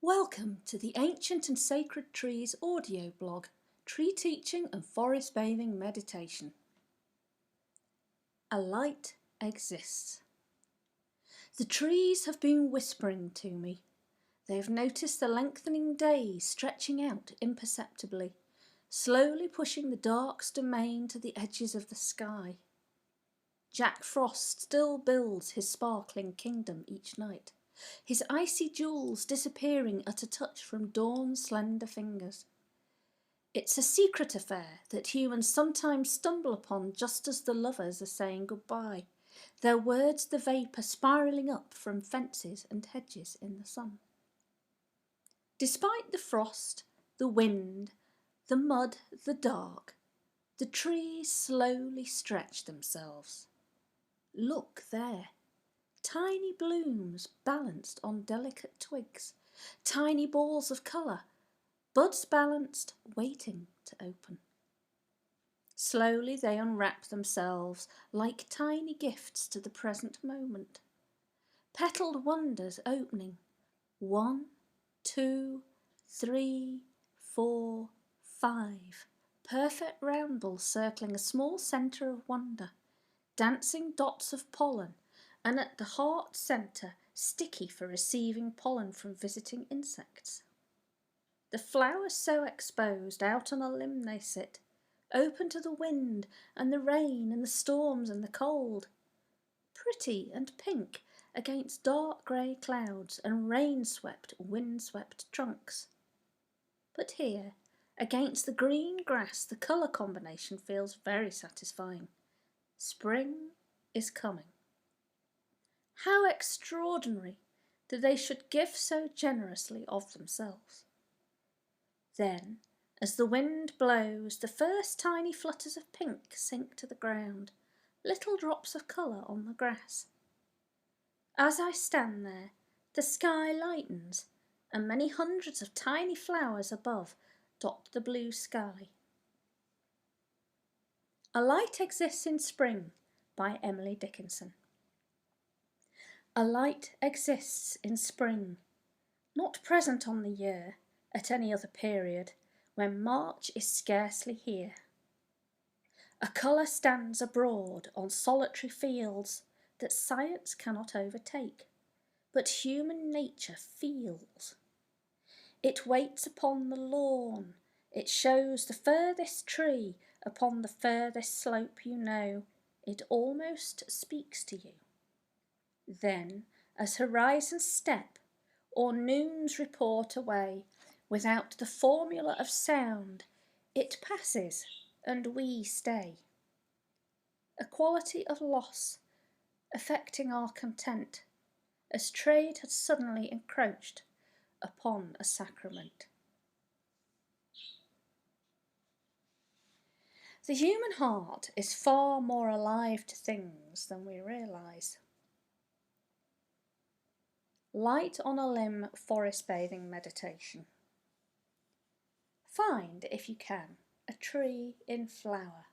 Welcome to the Ancient and Sacred Trees audio blog, Tree Teaching and Forest Bathing Meditation. A light exists. The trees have been whispering to me. They have noticed the lengthening days stretching out imperceptibly, slowly pushing the dark's domain to the edges of the sky. Jack Frost still builds his sparkling kingdom each night, his icy jewels disappearing at a touch from dawn's slender fingers. It's a secret affair that humans sometimes stumble upon just as the lovers are saying goodbye, their words the vapour spiralling up from fences and hedges in the sun. Despite the frost, the wind, the mud, the dark, the trees slowly stretch themselves. Look there. Tiny blooms balanced on delicate twigs, tiny balls of colour, buds balanced, waiting to open. Slowly they unwrap themselves like tiny gifts to the present moment. Petalled wonders opening. 1, 2, 3, 4, 5. Perfect roundels circling a small centre of wonder. Dancing dots of pollen, and at the heart centre, sticky for receiving pollen from visiting insects. The flowers so exposed, out on a limb they sit, open to the wind and the rain and the storms and the cold. Pretty and pink against dark grey clouds and rain-swept, wind-swept trunks. But here, against the green grass, the colour combination feels very satisfying. Spring is coming. How extraordinary that they should give so generously of themselves. Then, as the wind blows, the first tiny flutters of pink sink to the ground, little drops of colour on the grass. As I stand there, the sky lightens, and many hundreds of tiny flowers above dot the blue sky. A Light Exists in Spring by Emily Dickinson. A light exists in spring, not present on the year at any other period, when March is scarcely here. A colour stands abroad on solitary fields that science cannot overtake, but human nature feels. It waits upon the lawn, it shows the furthest tree upon the furthest slope you know, it almost speaks to you. Then, as horizons step, or noons report away, without the formula of sound, it passes, and we stay. A quality of loss, affecting our content, as trade had suddenly encroached upon a sacrament. The human heart is far more alive to things than we realise. Light on a limb forest bathing meditation. Find, if you can, a tree in flower.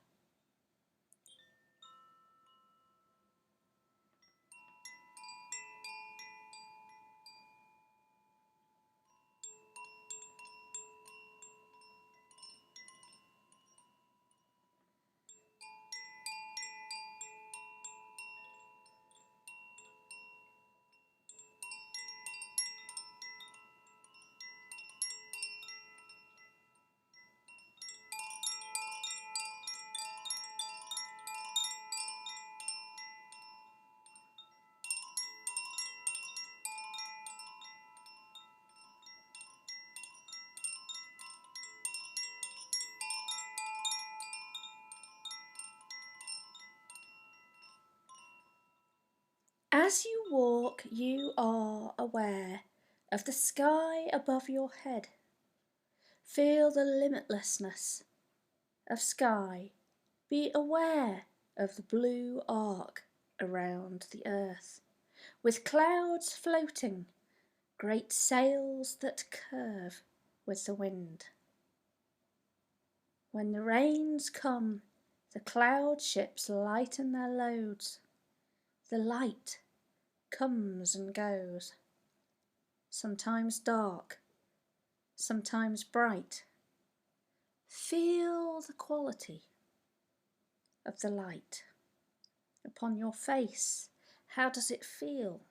As you walk, you are aware of the sky above your head. Feel the limitlessness of sky. Be aware of the blue arc around the earth, with clouds floating, great sails that curve with the wind. When the rains come, the cloud ships lighten their loads. The light comes and goes, sometimes dark, sometimes bright. Feel the quality of the light upon your face. How does it feel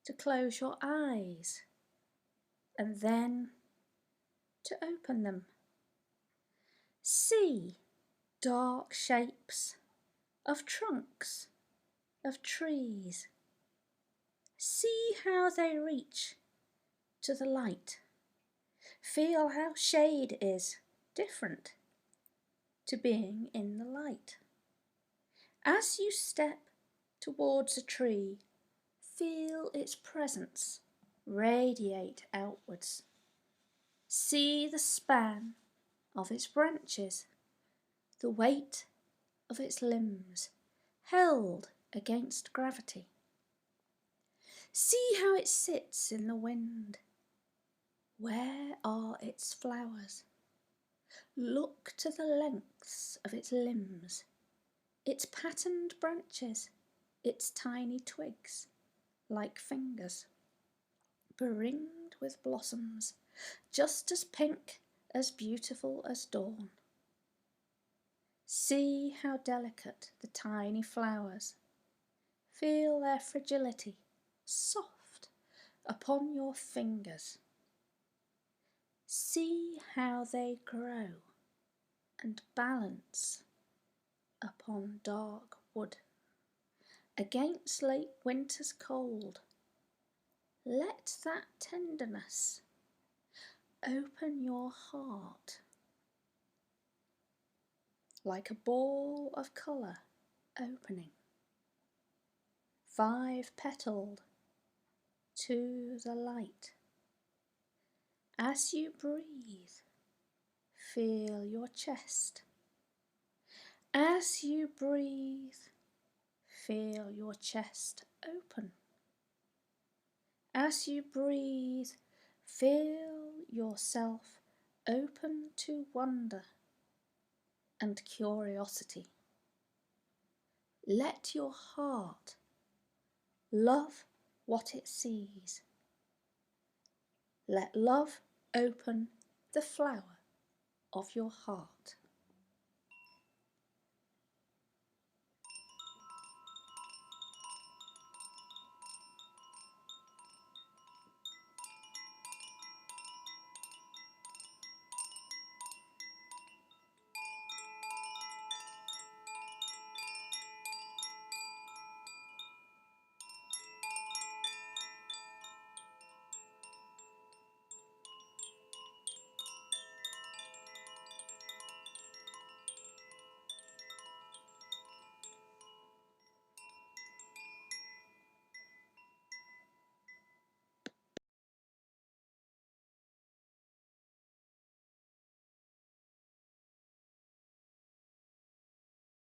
to close your eyes and then to open them? See dark shapes of trunks of trees. See how they reach to the light. Feel how shade is different to being in the light. As you step towards a tree, feel its presence radiate outwards. See the span of its branches, the weight of its limbs held against gravity. See how it sits in the wind. Where are its flowers? Look to the lengths of its limbs, its patterned branches, its tiny twigs like fingers, beringed with blossoms, just as pink, as beautiful as dawn. See how delicate the tiny flowers. Feel their fragility, soft upon your fingers. See how they grow and balance upon dark wood. Against late winter's cold, let that tenderness open your heart like a ball of colour opening, 5-petaled to the light. As you breathe, feel your chest. As you breathe, feel your chest open. As you breathe, feel yourself open to wonder and curiosity. Let your heart love what it sees. Let love open the flower of your heart.